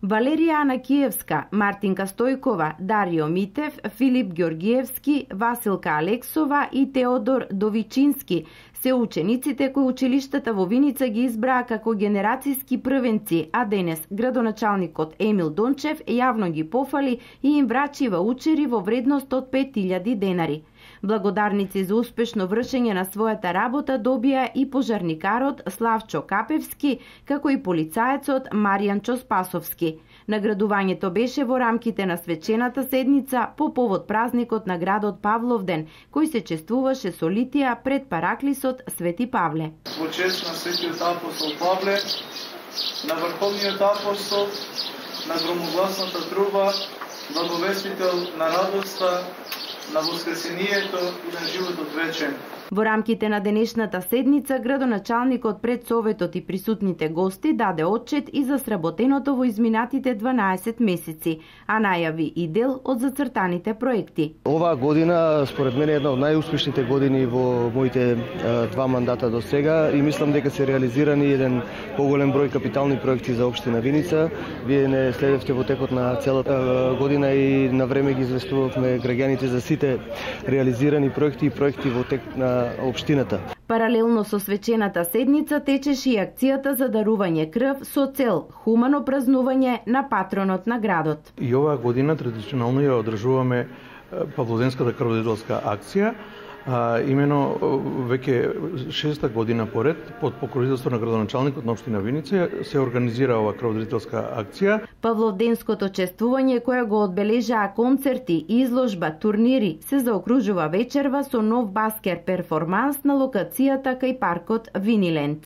Валерија Анакиевска, Мартинка Стојкова, Дарио Митев, Филип Ѓоргиевски, Василка Алексова и Теодор Довичински се учениците кои училиштата во Виница ги избраа како генерацијски првенци, а денес градоначалникот Емил Дончев јавно ги пофали и им врачи ваучери во вредност од 5000 денари. Благодарници за успешно вршење на својата работа добија и пожарникарот Славчо Капевски, како и полицаецот Маријанчо Спасовски. Наградувањето беше во рамките на свечената седница по повод празникот на градот Павловден, кој се чествуваше со литија пред параклисот Свети Павле. Во чест на Светиот апостол Павле, на Врховниот апостол, на громогласната труба, благовестител на радоста, на воскресението и на животот вечен. Во рамките на денешната седница, градоначалникот пред Советот и присутните гости даде отчет и за сработеното во изминатите 12 месеци, а најави и дел од зацртаните проекти. Оваа година, според мене, е една од најуспешните години во моите два мандата до сега и мислам дека се реализирани еден поголем број капитални проекти за општина Виница. Вие не следевте во текот на целата година и на време ги известувавме граѓаните за сите реализирани проекти и проекти во тек на општината. Паралелно со свечената седница течеше и акцијата за дарување крв со цел хумано празнување на патронот на градот. И оваа година традиционално ја одржуваме Павловденската крводарителска акција. Имено веќе 6-та година поред под покровителство на градоначалникот на општина Виница се организира оваа крводарителска акција. Павловденското чествување кое го одбележаа концерти, изложба, турнири се заокружува вечерва со нов баскер перформанс на локацијата кај паркот Виниленд.